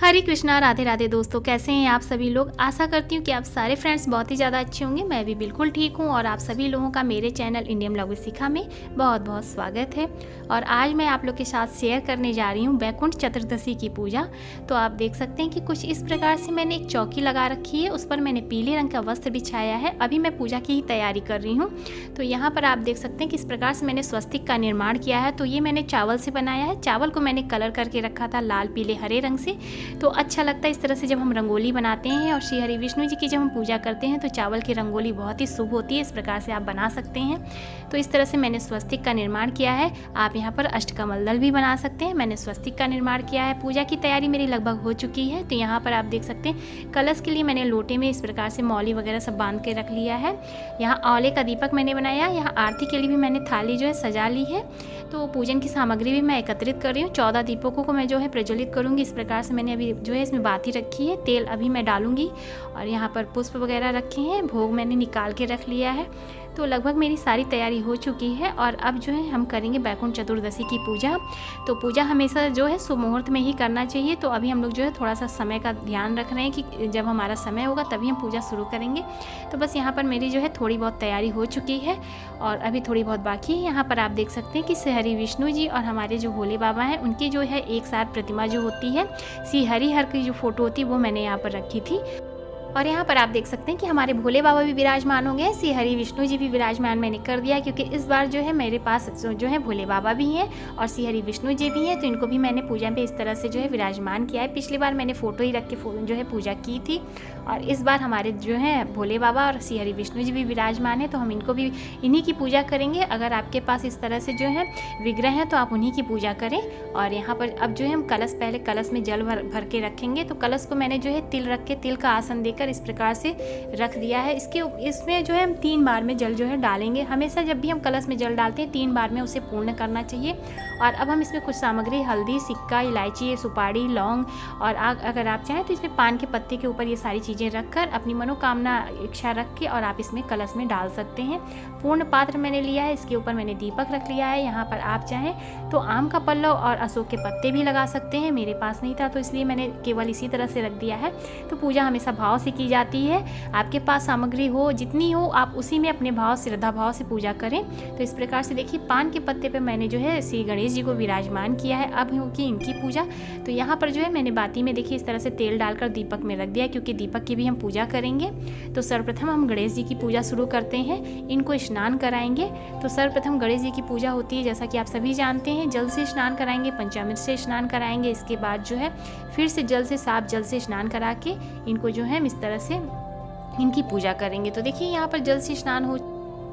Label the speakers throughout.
Speaker 1: हरे कृष्णा, राधे राधे दोस्तों। कैसे हैं आप सभी लोग। आशा करती हूँ कि आप सारे फ्रेंड्स बहुत ही ज़्यादा अच्छे होंगे। मैं भी बिल्कुल ठीक हूँ और आप सभी लोगों का मेरे चैनल इंडियन ब्लॉग विद शिखा में बहुत बहुत स्वागत है। और आज मैं आप लोग के साथ शेयर करने जा रही हूँ वैकुंठ चतुर्दशी की पूजा। तो आप देख सकते हैं कि कुछ इस प्रकार से मैंने एक चौकी लगा रखी है, उस पर मैंने पीले रंग का वस्त्र बिछाया है। अभी मैं पूजा की ही तैयारी कर रही हूँ। तो यहाँ पर आप देख सकते हैं कि इस प्रकार से मैंने स्वस्तिक का निर्माण किया है। तो ये मैंने चावल से बनाया है। चावल को मैंने कलर करके रखा था लाल पीले हरे रंग से। तो अच्छा लगता है इस तरह से जब हम रंगोली बनाते हैं और श्री हरि विष्णु जी की जब हम पूजा करते हैं तो चावल की रंगोली बहुत ही शुभ होती है। इस प्रकार से आप बना सकते हैं। तो इस तरह से मैंने स्वस्तिक का निर्माण किया है। आप यहाँ पर अष्टकमल दल भी बना सकते हैं। मैंने स्वस्तिक का निर्माण किया है। पूजा की तैयारी मेरी लगभग हो चुकी है। तो यहाँ पर आप देख सकते हैं कलश के लिए मैंने लोटे में इस प्रकार से मौली वगैरह सब बांध के रख लिया है। यहाँ औले का दीपक मैंने बनाया। यहाँ आरती के लिए भी मैंने थाली जो है सजा ली है। तो पूजन की सामग्री भी मैं एकत्रित कर रही हूँ। 14 दीपकों को मैं जो है प्रज्वलित करूँगी। इस प्रकार से मैंने अभी जो है इसमें बाती रखी है। तेल अभी मैं डालूंगी और यहाँ पर पुष्प वगैरह रखे हैं। भोग मैंने निकाल के रख लिया है। तो लगभग मेरी सारी तैयारी हो चुकी है और अब जो है हम करेंगे वैकुंठ चतुर्दशी की पूजा। तो पूजा हमेशा जो है शुभ मुहूर्त में ही करना चाहिए। तो अभी हम लोग जो है थोड़ा सा समय का ध्यान रख रहे हैं कि जब हमारा समय होगा तभी हम पूजा शुरू करेंगे। तो बस यहाँ पर मेरी जो है थोड़ी बहुत तैयारी हो चुकी है और अभी थोड़ी बहुत बाकी है। यहाँ पर आप देख सकते हैं कि श्री हरि विष्णु जी और हमारे जो भोले बाबा हैं उनकी जो है एक साथ प्रतिमा जो होती है श्री हरिहर की जो फोटो होती है वो मैंने यहाँ पर रखी थी। और यहाँ पर आप देख सकते हैं कि हमारे भोले बाबा भी विराजमान हो गए हैं। श्री हरि विष्णु जी भी विराजमान मैंने कर दिया है क्योंकि इस बार जो है मेरे पास जो है भोले बाबा भी हैं और श्री हरि विष्णु जी भी हैं। तो इनको भी मैंने पूजा पे इस तरह से जो है विराजमान किया है। पिछली बार मैंने फ़ोटो ही रख के जो है पूजा की थी और इस बार हमारे जो है भोले बाबा और श्री हरि विष्णु जी भी विराजमान है। तो हम इनको भी इन्हीं की पूजा करेंगे। अगर आपके पास इस तरह से जो है विग्रह है तो आप उन्हीं की पूजा करें। और यहाँ पर अब जो है हम कलश पहले कलश में जल भर के रखेंगे। तो कलश को मैंने जो है तिल रख के तिल का आसन देकर इस प्रकार से रख दिया है। इसमें जो है हम 3 बार में जल जो है डालेंगे। हमेशा जब भी हम कलश में जल डालते हैं 3 बार में उसे पूर्ण करना चाहिए। और अब हम इसमें कुछ सामग्री हल्दी, सिक्का, इलायची, सुपारी, लौंग और अगर आप चाहें तो इसमें पान के पत्ते के ऊपर ये सारी चीज़ें रखकर अपनी मनोकामना इच्छा रख के और आप इसमें कलश में डाल सकते हैं। पूर्ण पात्र मैंने लिया है। इसके ऊपर मैंने दीपक रख लिया है। यहाँ पर आप चाहें तो आम का पल्लव और अशोक के पत्ते भी लगा सकते हैं। मेरे पास नहीं था तो इसलिए मैंने केवल इसी तरह से रख दिया है। तो पूजा हमेशा भाव से की जाती है। आपके पास सामग्री हो जितनी हो आप उसी में अपने भाव श्रद्धा भाव से पूजा करें। तो इस प्रकार से देखिए पान के पत्ते पे मैंने जो है श्री गणेश जी को विराजमान किया है। अब होगी इनकी पूजा। तो यहाँ पर जो है मैंने बाती में देखिए इस तरह से तेल डालकर दीपक में रख दिया क्योंकि दीपक की भी हम पूजा करेंगे। तो सर्वप्रथम हम गणेश जी की पूजा शुरू करते हैं। इनको स्नान कराएंगे। तो सर्वप्रथम गणेश जी की पूजा होती है जैसा कि आप सभी जानते हैं। जल से स्नान कराएंगे, पंचामृत से स्नान कराएंगे। इसके बाद जो है फिर से जल से साफ जल से स्नान करा के इनको जो है इस तरह से इनकी पूजा करेंगे। तो देखिए यहाँ पर जल से स्नान हो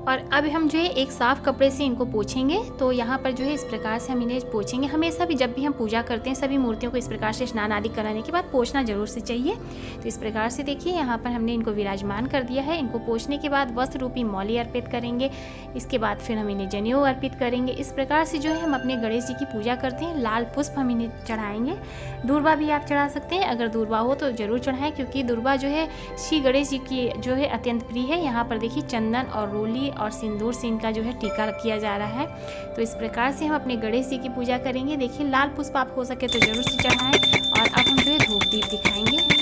Speaker 1: और अब हम जो है एक साफ़ कपड़े से इनको पोंछेंगे। तो यहाँ पर जो है इस प्रकार से हम इन्हें पोंछेंगे। हमेशा भी जब भी हम पूजा करते हैं सभी मूर्तियों को इस प्रकार से स्नान आदि कराने के बाद पोंछना जरूर से चाहिए। तो इस प्रकार से देखिए यहाँ पर हमने इनको विराजमान कर दिया है। इनको पोंछने के बाद वस्त्र रूपी मौली अर्पित करेंगे। इसके बाद फिर हम इन्हें जनेऊ अर्पित करेंगे। इस प्रकार से जो है हम अपने गणेश जी की पूजा करते हैं। लाल पुष्प हम इन्हें चढ़ाएंगे। दूर्वा भी आप चढ़ा सकते हैं। अगर दूर्वा हो तो जरूर चढ़ाएं क्योंकि दूर्वा जो है श्री गणेश जी की जो है अत्यंत प्रिय है। यहाँ पर देखिए चंदन और रोली और सिंदूर से इनका जो है टीका किया जा रहा है। तो इस प्रकार से हम अपने गणेश जी की पूजा करेंगे। देखिए लाल पुष्प आप हो सके तो जरूर से चढ़ाएं। और अब हम जो है धूप दीप दिखाएंगे।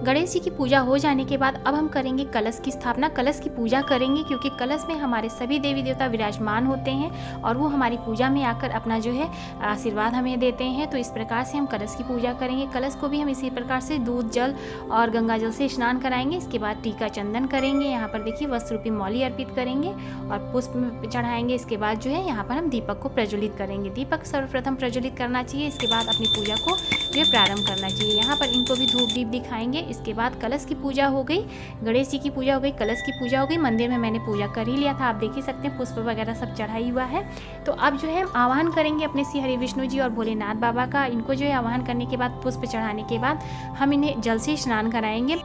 Speaker 1: गणेश जी की पूजा हो जाने के बाद अब हम करेंगे कलश की स्थापना। कलश की पूजा करेंगे क्योंकि कलश में हमारे सभी देवी देवता विराजमान होते हैं और वो हमारी पूजा में आकर अपना जो है आशीर्वाद हमें देते हैं। तो इस प्रकार से हम कलश की पूजा करेंगे। कलश को भी हम इसी प्रकार से दूध जल और गंगा जल से स्नान कराएंगे। इसके बाद टीका चंदन करेंगे। यहाँ पर देखिए वस्त्र रूपी मौली अर्पित करेंगे और पुष्प चढ़ाएंगे। इसके बाद जो है यहाँ पर हम दीपक को प्रज्वलित करेंगे। दीपक सर्वप्रथम प्रज्वलित करना चाहिए। इसके बाद अपनी पूजा को जो प्रारंभ करना चाहिए। यहाँ पर इनको भी धूप दीप दिखाएंगे। इसके बाद कलश की पूजा हो गई, गणेश जी की पूजा हो गई, कलश की पूजा हो गई। मंदिर में मैंने पूजा कर ही लिया था। आप देख ही सकते हैं पुष्प वगैरह सब चढ़ाई हुआ है। तो अब जो है हम आवाहन करेंगे अपने श्री हरि विष्णु जी और भोलेनाथ बाबा का। इनको जो है आवाहन करने के बाद पुष्प चढ़ाने के बाद हम इन्हें जल से स्नान कराएंगे।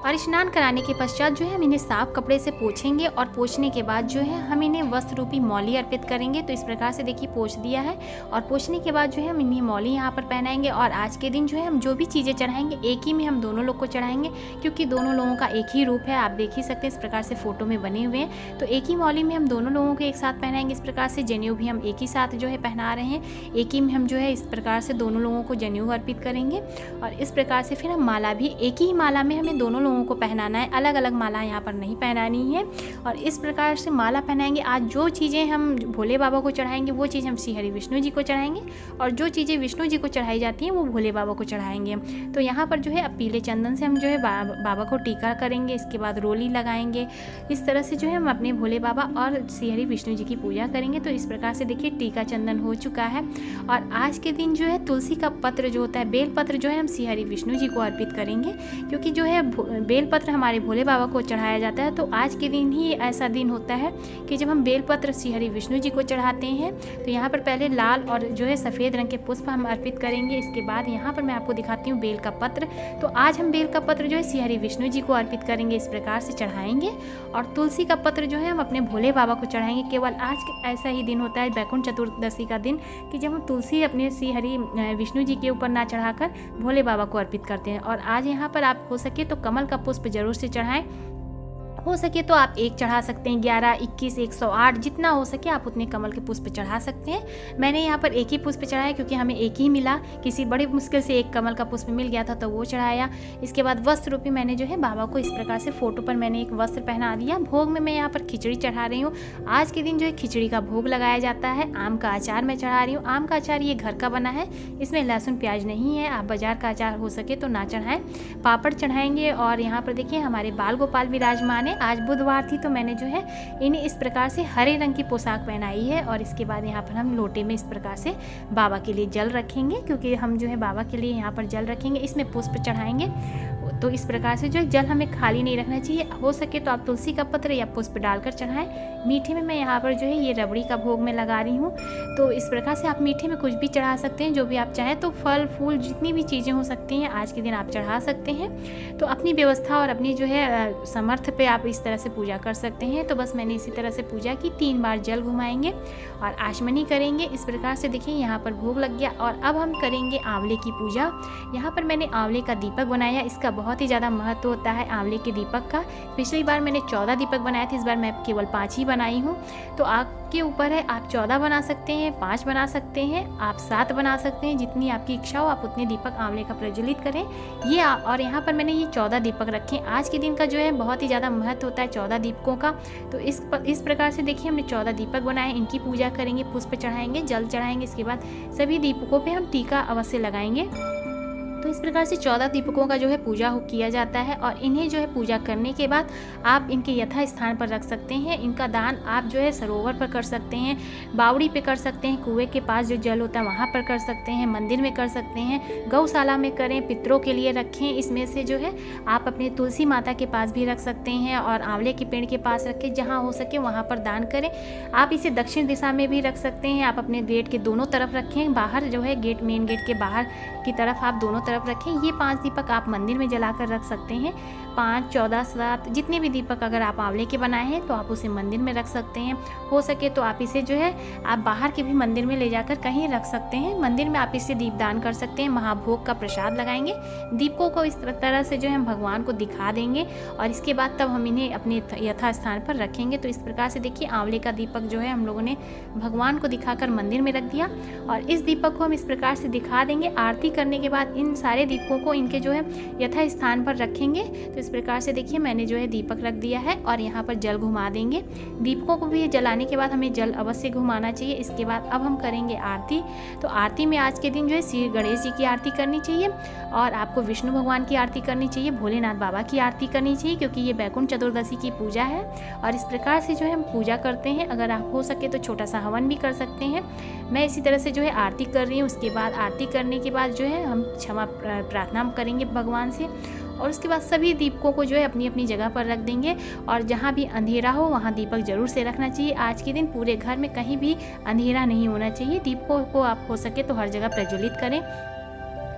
Speaker 1: और स्नान कराने के पश्चात जो है हम इन्हें साफ कपड़े से पोंछेंगे और पोंछने के बाद जो है हम इन्हें वस्त्र रूपी मौली अर्पित करेंगे। तो इस प्रकार से देखिए पोंछ दिया है और पोंछने के बाद जो है हम इन्हें मौली यहाँ पर पहनाएंगे। और आज के दिन जो है हम जो भी चीज़ें चढ़ाएंगे एक ही में हम दोनों लोग को चढ़ाएंगे, क्योंकि दोनों लोगों का एक ही रूप है। आप देख ही सकते हैं इस प्रकार से फोटो में बने हुए हैं। तो एक ही मौली में हम दोनों लोगों को एक साथ पहनाएंगे। इस प्रकार से जनेऊ भी हम एक ही साथ जो है पहना रहे हैं, एक ही में हम जो है इस प्रकार से दोनों लोगों को जनेऊ अर्पित करेंगे। और इस प्रकार से फिर हम माला भी एक ही माला में हमें दोनों लोगों को पहनाना है, अलग अलग माला यहाँ पर नहीं पहनानी है। और इस प्रकार से माला पहनाएंगे। आज जो चीज़ें हम भोले बाबा को चढ़ाएंगे वो चीज़ हम श्री हरि विष्णु जी को चढ़ाएंगे, और जो चीज़ें विष्णु जी को चढ़ाई जाती हैं वो भोले बाबा को चढ़ाएंगे। तो यहाँ पर जो है अब पीले चंदन से हम जो है बाबा को टीका करेंगे, इसके बाद रोली लगाएंगे। इस तरह से जो है हम अपने भोले बाबा और श्री हरि विष्णु जी की पूजा करेंगे। तो इस प्रकार से देखिए टीका चंदन हो चुका है। और आज के दिन जो है तुलसी का पत्र जो होता है, बेल पत्र जो है हम श्री हरि विष्णु जी को अर्पित करेंगे, क्योंकि जो है बेल पत्र हमारे भोले बाबा को चढ़ाया जाता है। तो आज के दिन ही ऐसा दिन होता है कि जब हम बेल पत्र श्री हरि विष्णु जी को चढ़ाते हैं। तो यहाँ पर पहले लाल और जो है सफ़ेद रंग के पुष्प हम अर्पित करेंगे। इसके बाद यहाँ पर मैं आपको दिखाती हूँ बेल का पत्र। तो आज हम बेल का पत्र जो है श्री हरि विष्णु जी को अर्पित करेंगे, इस प्रकार से चढ़ाएंगे। और तुलसी का पत्र जो है हम अपने भोले बाबा को चढ़ाएंगे। केवल आज ऐसा ही दिन होता है वैकुंठ चतुर्दशी का दिन कि जब हम तुलसी अपने श्री हरि विष्णु जी के ऊपर ना चढ़ाकर भोले बाबा को अर्पित करते हैं। और आज यहाँ पर आप हो सके तो कमल का पुष्प जरूर से चढ़ाएं। हो सके तो आप एक चढ़ा सकते हैं, 11, 21, 108 जितना हो सके आप उतने कमल के पुष्प चढ़ा सकते हैं। मैंने यहाँ पर एक ही पुष्प चढ़ाया क्योंकि हमें एक ही मिला, किसी बड़ी मुश्किल से एक कमल का पुष्प मिल गया था तो वो चढ़ाया। इसके बाद वस्त्र रूपी मैंने जो है बाबा को इस प्रकार से फोटो पर मैंने एक वस्त्र पहना दिया। भोग में मैं यहाँ पर खिचड़ी चढ़ा रही हूँ। आज के दिन जो है खिचड़ी का भोग लगाया जाता है। आम का अचार मैं चढ़ा रही हूँ। आम का अचार ये घर का बना है, इसमें लहसुन प्याज नहीं है। आप बाजार का अचार हो सके तो ना चढ़ाएं। पापड़ चढ़ाएंगे। और यहाँ पर देखिए हमारे बाल गोपाल विराजमान है। आज बुधवार थी तो मैंने जो है इन्हें इस प्रकार से हरे रंग की पोशाक पहनाई है। और इसके बाद यहाँ पर हम लोटे में इस प्रकार से बाबा के लिए जल रखेंगे, क्योंकि हम जो है बाबा के लिए यहाँ पर जल रखेंगे, इसमें पुष्प चढ़ाएंगे। तो इस प्रकार से जो है जल हमें खाली नहीं रखना चाहिए। हो सके तो आप तुलसी का पत्र या पुष्प डालकर चढ़ाएं। मीठे में मैं यहाँ पर जो है ये रबड़ी का भोग में लगा रही हूँ। तो इस प्रकार से आप मीठे में कुछ भी चढ़ा सकते हैं, जो भी आप चाहें। तो फल फूल जितनी भी चीज़ें हो सकती हैं आज के दिन आप चढ़ा सकते हैं। तो अपनी व्यवस्था और अपनी जो है समर्थ पे आप इस तरह से पूजा कर सकते हैं। तो बस मैंने इसी तरह से पूजा की। 3 बार जल घुमाएंगे और आचमनी करेंगे। इस प्रकार से देखिए यहाँ पर भोग लग गया। और अब हम करेंगे आंवले की पूजा। यहाँ पर मैंने आंवले का दीपक बनाया। इसका बहुत ही ज़्यादा महत्व होता है आंवले के दीपक का। पिछली बार मैंने 14 दीपक बनाए थे, इस बार मैं केवल 5 ही बनाई हूँ। तो आपके ऊपर है, आप 14 बना सकते हैं, 5 बना सकते हैं, आप 7 बना सकते हैं। जितनी आपकी इच्छा हो आप उतने दीपक आंवले का प्रज्वलित करें। और यहाँ पर मैंने ये 14 दीपक रखे। आज के दिन का जो है बहुत ही ज़्यादा महत्व होता है 14 दीपकों का। तो इस प्रकार से देखिए हमने 14 दीपक बनाए। इनकी पूजा करेंगे, पुष्प चढ़ाएंगे, जल चढ़ाएंगे। इसके बाद सभी दीपकों पे हम टीका अवश्य लगाएंगे। तो इस प्रकार से 14 दीपकों का जो है पूजा किया जाता है। और इन्हें जो है पूजा करने के बाद आप इनके यथा स्थान पर रख सकते हैं। इनका दान आप जो है सरोवर पर कर सकते हैं, बावड़ी पे कर सकते हैं, कुएं के पास जो जल होता है वहाँ पर कर सकते हैं, मंदिर में कर सकते हैं, गौशाला में करें, पितरों के लिए रखें। इसमें से जो है आप अपने तुलसी माता के पास भी रख सकते हैं और आंवले के पेड़ के पास रखें। जहाँ हो सके वहाँ पर दान करें। आप इसे दक्षिण दिशा में भी रख सकते हैं। आप अपने गेट के दोनों तरफ रखें। बाहर जो है गेट, मेन गेट के बाहर की तरफ आप दोनों तरफ रखें। ये 5 दीपक आप मंदिर में जलाकर रख सकते हैं। 5, 14, 7 जितने भी दीपक अगर आप आंवले के बनाए हैं तो आप उसे मंदिर में रख सकते हैं। हो सके तो आप इसे जो है आप बाहर के भी मंदिर में ले जाकर कहीं रख सकते हैं। मंदिर में आप इसे दीपदान कर सकते हैं। महाभोग का प्रसाद लगाएंगे। दीपकों को इस तरह से जो है हम भगवान को दिखा देंगे और इसके बाद तब हम इन्हें अपने यथा स्थान पर रखेंगे। तो इस प्रकार से देखिए आंवले का दीपक जो है हम लोगों ने भगवान को दिखाकर मंदिर में रख दिया। और इस दीपक को हम इस प्रकार से दिखा देंगे। आरती करने के बाद इन सारे दीपकों को इनके जो है यथा स्थान पर रखेंगे। तो इस प्रकार से देखिए मैंने जो है दीपक रख दिया है और यहाँ पर जल घुमा देंगे। दीपकों को भी जलाने के बाद हमें जल अवश्य घुमाना चाहिए। इसके बाद अब हम करेंगे आरती। तो आरती में आज के दिन जो है श्री गणेश जी की आरती करनी चाहिए और आपको विष्णु भगवान की आरती करनी चाहिए, भोलेनाथ बाबा की आरती करनी चाहिए, क्योंकि ये वैकुंठ चतुर्दशी की पूजा है। और इस प्रकार से जो है हम पूजा करते हैं। अगर आप हो सके तो छोटा सा हवन भी कर सकते हैं। मैं इसी तरह से जो है आरती कर रही हूँ। उसके बाद आरती करने के बाद जो है हम क्षमा प्रार्थना करेंगे भगवान से और उसके बाद सभी दीपकों को जो है अपनी अपनी जगह पर रख देंगे। और जहाँ भी अंधेरा हो वहाँ दीपक जरूर से रखना चाहिए। आज के दिन पूरे घर में कहीं भी अंधेरा नहीं होना चाहिए। दीपकों को आप हो सके तो हर जगह प्रज्वलित करें।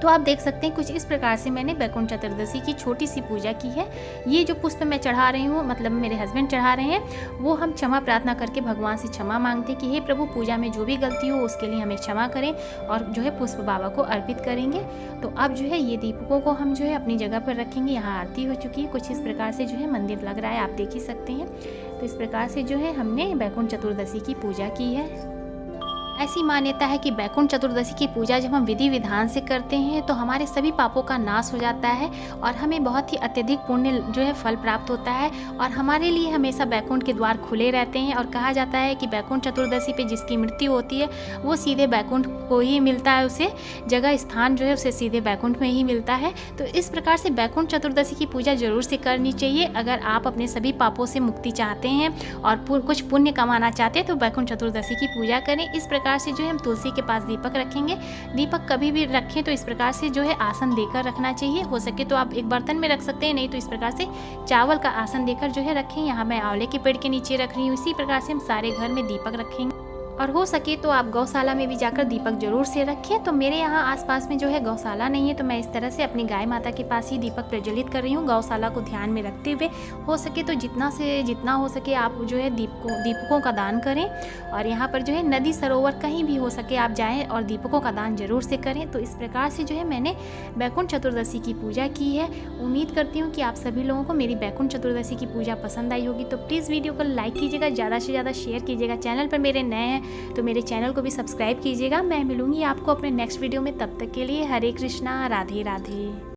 Speaker 1: तो आप देख सकते हैं कुछ इस प्रकार से मैंने बैकुंठ चतुर्दशी की छोटी सी पूजा की है। ये जो पुष्प मैं चढ़ा रही हूँ, मतलब मेरे हस्बैंड चढ़ा रहे हैं, वो हम क्षमा प्रार्थना करके भगवान से क्षमा मांगते हैं कि हे प्रभु, पूजा में जो भी गलती हो उसके लिए हमें क्षमा करें, और जो है पुष्प बाबा को अर्पित करेंगे। तो अब जो है ये दीपकों को हम जो है अपनी जगह पर रखेंगे। यहाँ आरती हो चुकी है, कुछ इस प्रकार से जो है मंदिर लग रहा है, आप देख ही सकते हैं। तो इस प्रकार से जो है हमने बैकुंठ चतुर्दशी की पूजा की है। ऐसी मान्यता है कि बैकुंठ चतुर्दशी की पूजा जब हम विधि विधान से करते हैं तो हमारे सभी पापों का नाश हो जाता है और हमें बहुत ही अत्यधिक पुण्य जो है फल प्राप्त होता है, और हमारे लिए हमेशा बैकुंठ के द्वार खुले रहते हैं। और कहा जाता है कि बैकुंठ चतुर्दशी पे जिसकी मृत्यु होती है वो सीधे बैकुंठ को ही मिलता है, उसे जगह स्थान जो है उसे सीधे बैकुंठ में ही मिलता है। तो इस प्रकार से बैकुंठ चतुर्दशी की पूजा जरूर से करनी चाहिए। अगर आप अपने सभी पापों से मुक्ति चाहते हैं और कुछ पुण्य कमाना चाहते हैं तो बैकुंठ चतुर्दशी की पूजा करें। इस प्रकार से जो है हम तुलसी के पास दीपक रखेंगे। दीपक कभी भी रखें तो इस प्रकार से जो है आसन देकर रखना चाहिए। हो सके तो आप एक बर्तन में रख सकते हैं, नहीं तो इस प्रकार से चावल का आसन देकर जो है रखें। यहाँ मैं आंवले के पेड़ के नीचे रख रही हूँ। इसी प्रकार से हम सारे घर में दीपक रखेंगे, और हो सके तो आप गौशाला में भी जाकर दीपक जरूर से रखें। तो मेरे यहाँ आसपास में जो है गौशाला नहीं है, तो मैं इस तरह से अपनी गाय माता के पास ही दीपक प्रज्वलित कर रही हूँ, गौशाला को ध्यान में रखते हुए। हो सके तो जितना से जितना हो सके आप जो है दीपकों का दान करें। और यहाँ पर जो है नदी सरोवर कहीं भी हो सके आप जाएँ और दीपकों का दान जरूर से करें। तो इस प्रकार से जो है मैंने बैकुंठ चतुर्दशी की पूजा की है। उम्मीद करती हूँ कि आप सभी लोगों को मेरी बैकुंठ चतुर्दशी की पूजा पसंद आई होगी। तो प्लीज़ वीडियो को लाइक कीजिएगा, ज़्यादा से ज़्यादा शेयर कीजिएगा। चैनल पर मेरे नए हैं तो मेरे चैनल को भी सब्सक्राइब कीजिएगा। मैं मिलूंगी आपको अपने नेक्स्ट वीडियो में, तब तक के लिए हरे कृष्णा, राधे राधे।